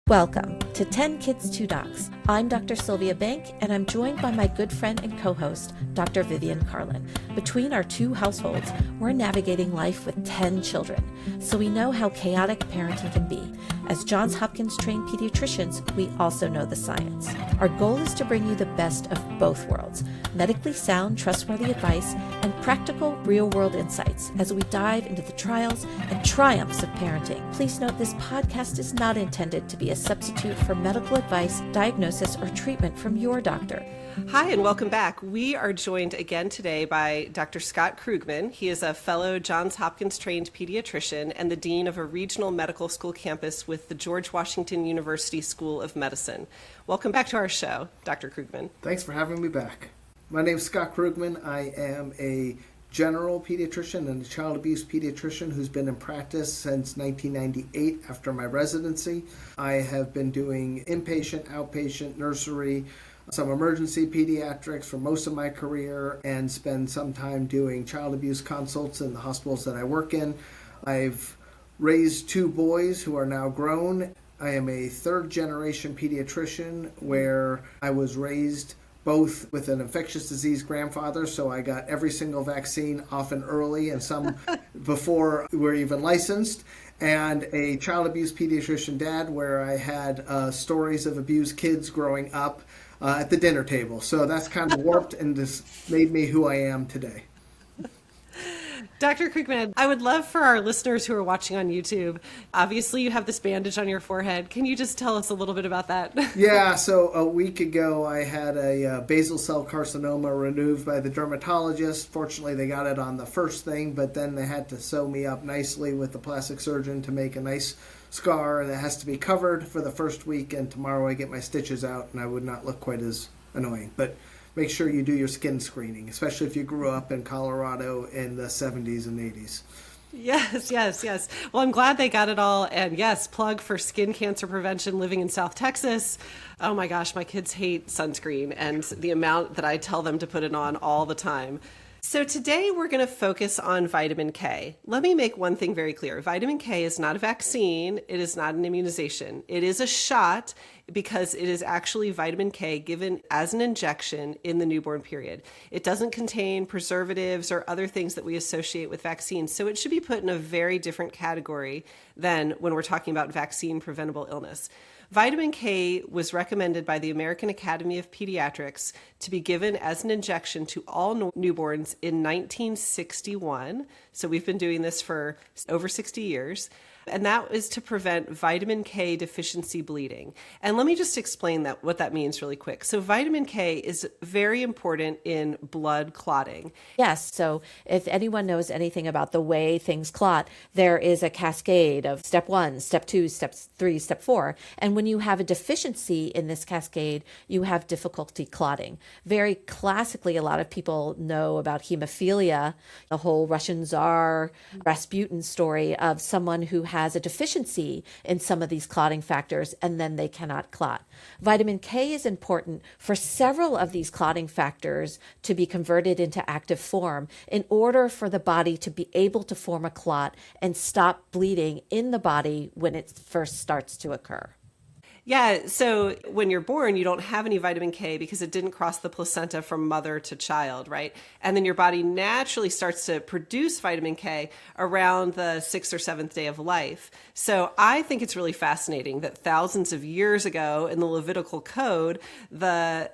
Welcome to 10 Kids, 2 Docs. I'm Dr. Sylvia Bank, and I'm joined by my good friend and co-host, Dr. Vivian Carlin. Between our two households, we're navigating life with 10 children, so we know how chaotic parenting can be. As Johns Hopkins-trained pediatricians, we also know the science. Our goal is to bring you the best of both worlds, medically sound, trustworthy advice, and practical, real-world insights as we dive into the trials and triumphs of parenting. Please note this podcast is not intended to be a substitute for medical advice, diagnosis, or treatment from your doctor. Hi, and welcome back. We are joined again today by Dr. Scott Krugman. He is a fellow Johns Hopkins-trained pediatrician and the dean of a regional medical school campus with the George Washington University School of Medicine. Welcome back to our show, Dr. Krugman. Thanks for having me back. My name is Scott Krugman. I am a general pediatrician and a child abuse pediatrician who's been in practice since 1998 after my residency. I have been doing inpatient, outpatient, nursery, some emergency pediatrics for most of my career, and spend some time doing child abuse consults in the hospitals that I work in. I've raised two boys who are now grown. I am a third generation pediatrician where I was raised both with an infectious disease grandfather, so I got every single vaccine often early and some before we were even licensed, and a child abuse pediatrician dad where I had stories of abused kids growing up at the dinner table. So that's kind of warped and just made me who I am today. Dr. Krugman, I would love for our listeners who are watching on YouTube, obviously you have this bandage on your forehead. Can you just tell us a little bit about that? Yeah, so a week ago I had a basal cell carcinoma removed by the dermatologist. Fortunately, they got it on the first thing, but then they had to sew me up nicely with the plastic surgeon to make a nice scar, and it has to be covered for the first week, and tomorrow I get my stitches out, and I would not look quite as annoying. But make sure you do your skin screening, especially if you grew up in Colorado in the 70s and 80s. Yes. Well, I'm glad they got it all. And yes, plug for skin cancer prevention living in South Texas. Oh my gosh, my kids hate sunscreen and the amount that I tell them to put it on all the time. So today we're going to focus on vitamin K. Let me make one thing very clear. Vitamin K is not a vaccine. It is not an immunization. It is a shot because it is actually vitamin K given as an injection in the newborn period. It doesn't contain preservatives or other things that we associate with vaccines. So it should be put in a very different category than when we're talking about vaccine preventable illness. Vitamin K was recommended by the American Academy of Pediatrics to be given as an injection to all newborns in 1961. So we've been doing this for over 60 years. And that is to prevent vitamin K deficiency bleeding. And let me just explain what that means really quick. So vitamin K is very important in blood clotting. Yes, so if anyone knows anything about the way things clot, there is a cascade of step 1, step 2, step 3, step 4. And when you have a deficiency in this cascade, you have difficulty clotting. Very classically, a lot of people know about hemophilia, the whole Russian Tsar Rasputin story of someone who has a deficiency in some of these clotting factors, and then they cannot clot. Vitamin K is important for several of these clotting factors to be converted into active form in order for the body to be able to form a clot and stop bleeding in the body when it first starts to occur. Yeah, so when you're born, you don't have any vitamin K because it didn't cross the placenta from mother to child, right? And then your body naturally starts to produce vitamin K around the 6th or 7th day of life. So I think it's really fascinating that thousands of years ago in the Levitical Code, the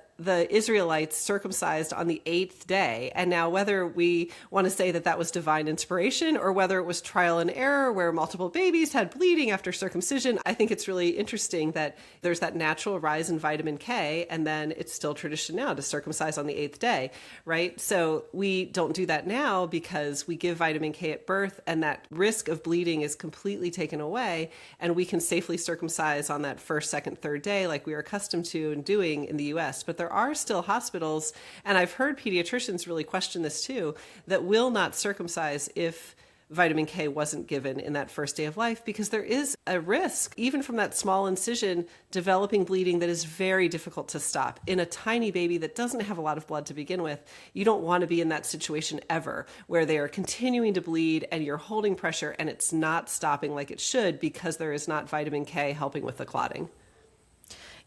Israelites circumcised on the 8th day. And now whether we want to say that that was divine inspiration or whether it was trial and error where multiple babies had bleeding after circumcision, I think it's really interesting that there's that natural rise in vitamin K, and then it's still tradition now to circumcise on the 8th day, right? So we don't do that now because we give vitamin K at birth, and that risk of bleeding is completely taken away, and we can safely circumcise on that 1st, 2nd, 3rd day like we are accustomed to and doing in the US. But there are still hospitals, and I've heard pediatricians really question this too, that will not circumcise if vitamin K wasn't given in that first day of life, because there is a risk, even from that small incision, developing bleeding that is very difficult to stop. In a tiny baby that doesn't have a lot of blood to begin with, you don't want to be in that situation ever, where they are continuing to bleed and you're holding pressure and it's not stopping like it should because there is not vitamin K helping with the clotting.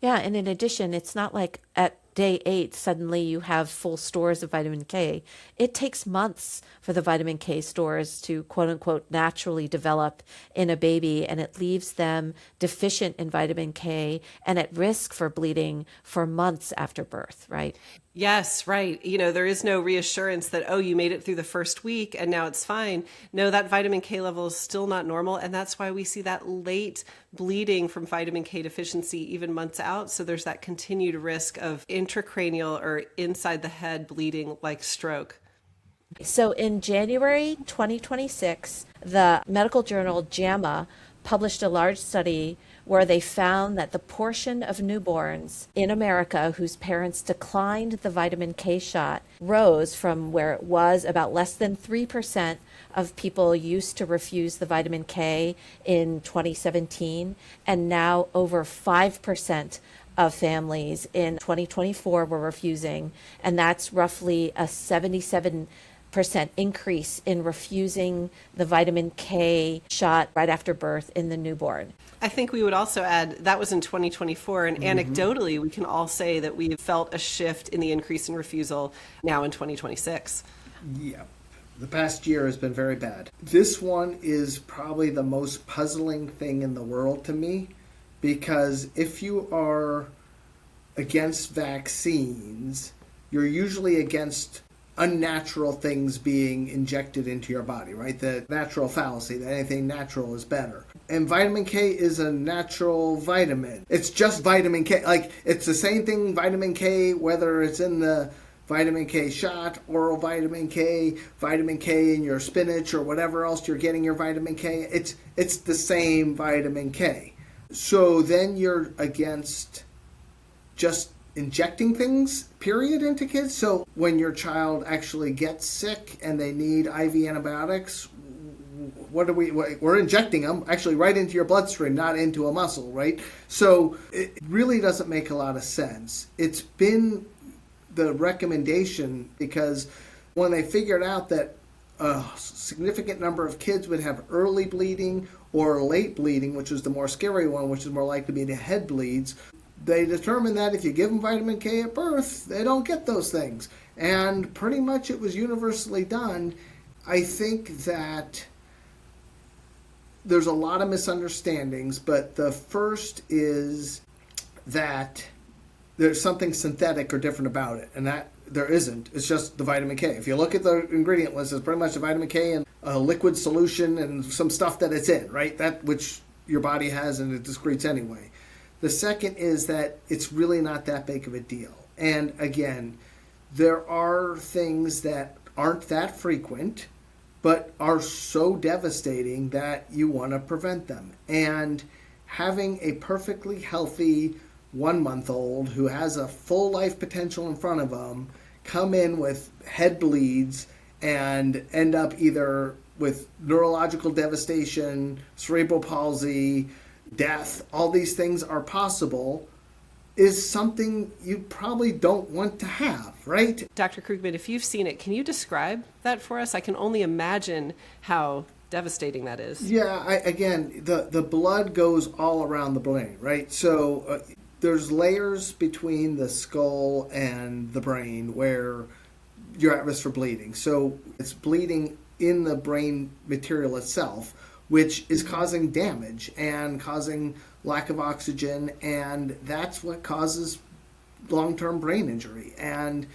Yeah, and in addition, it's not like at day 8, suddenly you have full stores of vitamin K. It takes months for the vitamin K stores to quote unquote naturally develop in a baby, and it leaves them deficient in vitamin K and at risk for bleeding for months after birth, right? Yes, right. There is no reassurance that, oh, you made it through the first week and now it's fine. No, that vitamin K level is still not normal. And that's why we see that late bleeding from vitamin K deficiency even months out. So there's that continued risk of intracranial or inside the head bleeding like stroke. So in January 2026, the medical journal JAMA published a large study where they found that the portion of newborns in America whose parents declined the vitamin K shot rose from where it was about less than 3% of people used to refuse the vitamin K in 2017, and now over 5% of families in 2024 were refusing, and that's roughly a 77% increase in refusing the vitamin K shot right after birth in the newborn. I think we would also add that was in 2024, and anecdotally, we can all say that we've felt a shift in the increase in refusal now in 2026. Yeah. The past year has been very bad. This one is probably the most puzzling thing in the world to me, because if you are against vaccines, you're usually against unnatural things being injected into your body, right? The natural fallacy that anything natural is better. And vitamin K is a natural vitamin. It's just vitamin K. Like, it's the same thing, vitamin K, whether it's in the vitamin K shot, oral vitamin K in your spinach, or whatever else you're getting your vitamin K. It's the same vitamin K. So then you're against just injecting things, period, into kids. So when your child actually gets sick and they need IV antibiotics, we're injecting them actually right into your bloodstream, not into a muscle, right? So it really doesn't make a lot of sense. It's been the recommendation because when they figured out that a significant number of kids would have early bleeding or late bleeding, which is the more scary one, which is more likely to be the head bleeds, they determined that if you give them vitamin K at birth, they don't get those things. And pretty much it was universally done. I think that there's a lot of misunderstandings, but the first is that there's something synthetic or different about it, and that there isn't. It's just the vitamin K. If you look at the ingredient list, it's pretty much the vitamin K and a liquid solution and some stuff that it's in, right? That which your body has and it excretes anyway. The second is that it's really not that big of a deal. And again, there are things that aren't that frequent, but are so devastating that you want to prevent them. And having a perfectly healthy 1-month-old who has a full life potential in front of them come in with head bleeds and end up either with neurological devastation, cerebral palsy, death, all these things are possible, is something you probably don't want to have, right? Dr. Krugman, if you've seen it, can you describe that for us? I can only imagine how devastating that is. Yeah, again, the blood goes all around the brain, right? So there's layers between the skull and the brain where you're at risk for bleeding. So it's bleeding in the brain material itself, which is causing damage and causing lack of oxygen, and that's what causes long-term brain injury. And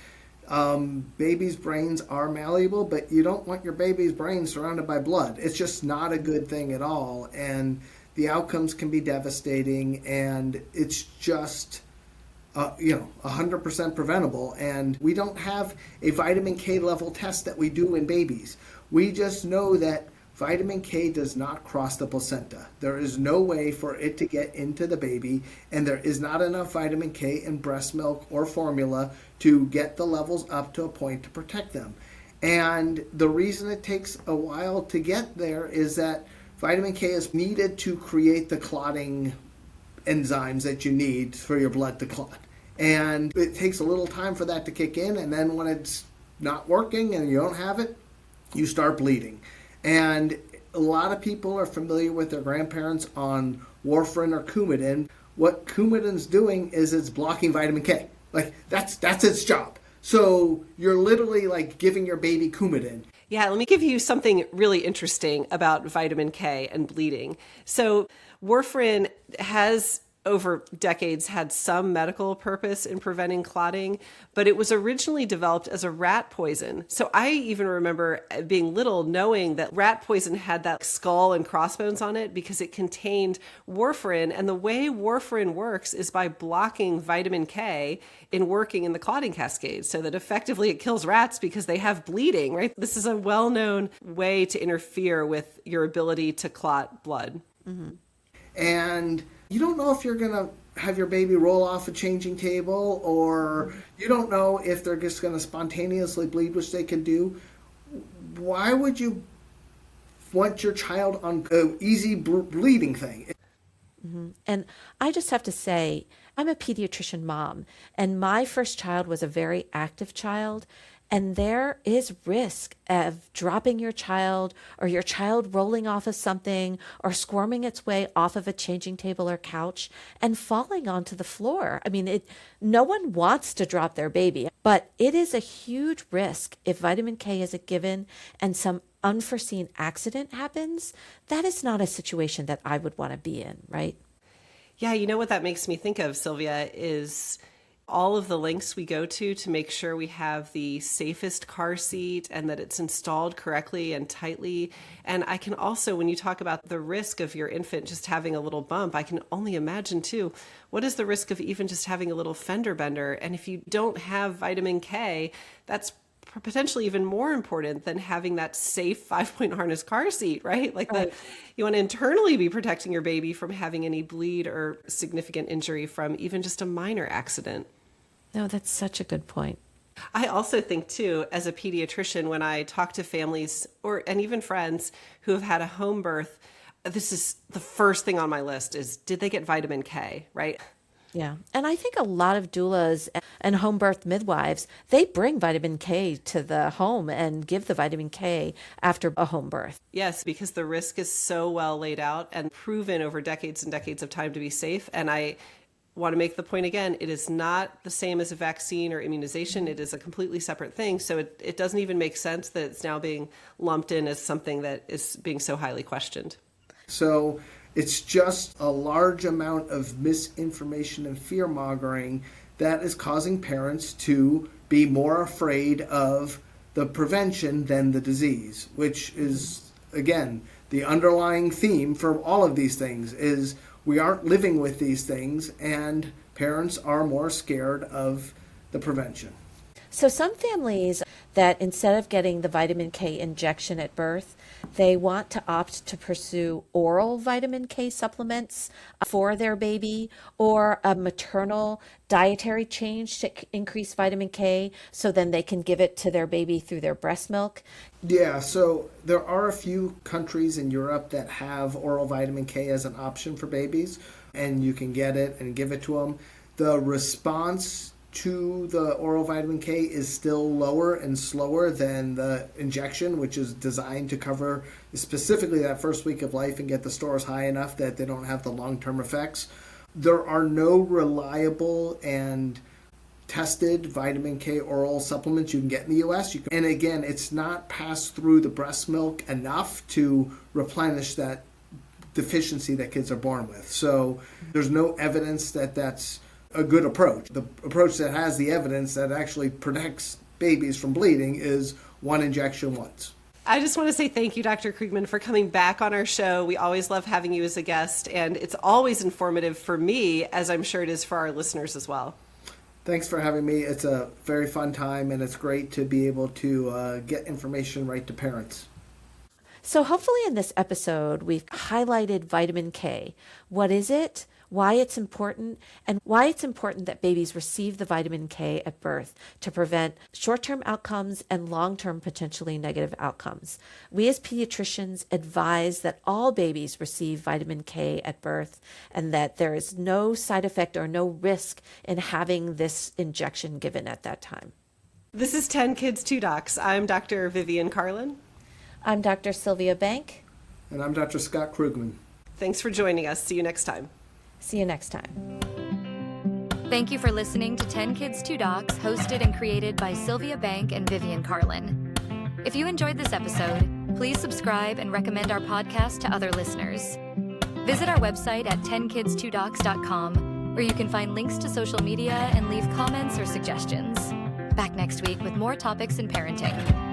babies' brains are malleable, but you don't want your baby's brain surrounded by blood. It's just not a good thing at all, and the outcomes can be devastating, and it's just 100% preventable. And we don't have a vitamin K level test that we do in babies. We just know that vitamin K does not cross the placenta. There is no way for it to get into the baby, and there is not enough vitamin K in breast milk or formula to get the levels up to a point to protect them. And the reason it takes a while to get there is that vitamin K is needed to create the clotting enzymes that you need for your blood to clot. And it takes a little time for that to kick in, and then when it's not working and you don't have it, you start bleeding. And a lot of people are familiar with their grandparents on Warfarin or Coumadin, what Coumadin's doing is it's blocking vitamin K. Like that's its job. So you're literally like giving your baby Coumadin. Yeah, let me give you something really interesting about vitamin K and bleeding. So warfarin has over decades had some medical purpose in preventing clotting, but it was originally developed as a rat poison. So I even remember being little knowing that rat poison had that skull and crossbones on it because it contained warfarin. And the way warfarin works is by blocking vitamin K in working in the clotting cascade so that effectively it kills rats because they have bleeding, right? This is a well-known way to interfere with your ability to clot blood. Mm-hmm. And you don't know if you're going to have your baby roll off a changing table, or you don't know if they're just going to spontaneously bleed, which they can do. Why would you want your child on an easy bleeding thing? Mm-hmm. And I just have to say, I'm a pediatrician mom, and my first child was a very active child. And there is risk of dropping your child or your child rolling off of something or squirming its way off of a changing table or couch and falling onto the floor. I mean, no one wants to drop their baby, but it is a huge risk if vitamin K is a given and some unforeseen accident happens. That is not a situation that I would want to be in, right? Yeah, you know what that makes me think of, Sylvia, is all of the links we go to make sure we have the safest car seat and that it's installed correctly and tightly. And I can also, when you talk about the risk of your infant just having a little bump, I can only imagine too, what is the risk of even just having a little fender bender? And if you don't have vitamin K, that's potentially even more important than having that safe 5-point harness car seat, right? Like you want to internally be protecting your baby from having any bleed or significant injury from even just a minor accident. No, that's such a good point. I also think too, as a pediatrician, when I talk to families and even friends who have had a home birth, this is the first thing on my list is, did they get vitamin K, right? Yeah. And I think a lot of doulas and home birth midwives, they bring vitamin K to the home and give the vitamin K after a home birth. Yes, because the risk is so well laid out and proven over decades and decades of time to be safe. And I want to make the point again, it is not the same as a vaccine or immunization. It is a completely separate thing. So it doesn't even make sense that it's now being lumped in as something that is being so highly questioned. So it's just a large amount of misinformation and fear-mongering that is causing parents to be more afraid of the prevention than the disease, which is, again, the underlying theme for all of these things is we aren't living with these things and parents are more scared of the prevention. So some families that instead of getting the vitamin K injection at birth, they want to opt to pursue oral vitamin K supplements for their baby or a maternal dietary change to increase vitamin K so then they can give it to their baby through their breast milk. Yeah, so there are a few countries in Europe that have oral vitamin K as an option for babies, and you can get it and give it to them. The response to the oral vitamin K is still lower and slower than the injection, which is designed to cover specifically that first week of life and get the stores high enough that they don't have the long-term effects. There are no reliable and tested vitamin K oral supplements you can get in the U.S. And again, it's not passed through the breast milk enough to replenish that deficiency that kids are born with. So there's no evidence that that's a good approach. The approach that has the evidence that actually protects babies from bleeding is one injection once. I just want to say thank you, Dr. Krugman, for coming back on our show. We always love having you as a guest, and it's always informative for me, as I'm sure it is for our listeners as well. Thanks for having me. It's a very fun time, and it's great to be able to get information right to parents. So hopefully in this episode, we've highlighted vitamin K. What is it? Why it's important, and why it's important that babies receive the vitamin K at birth to prevent short-term outcomes and long-term potentially negative outcomes. We as pediatricians advise that all babies receive vitamin K at birth and that there is no side effect or no risk in having this injection given at that time. This is 10 Kids, 2 Docs. I'm Dr. Vivian Carlin. I'm Dr. Sylvia Bank. And I'm Dr. Scott Krugman. Thanks for joining us. See you next time. See you next time. Thank you for listening to 10 Kids 2 Docs, hosted and created by Sylvia Bank and Vivian Carlin. If you enjoyed this episode, please subscribe and recommend our podcast to other listeners. Visit our website at 10kids2docs.com, where you can find links to social media and leave comments or suggestions. Back next week with more topics in parenting.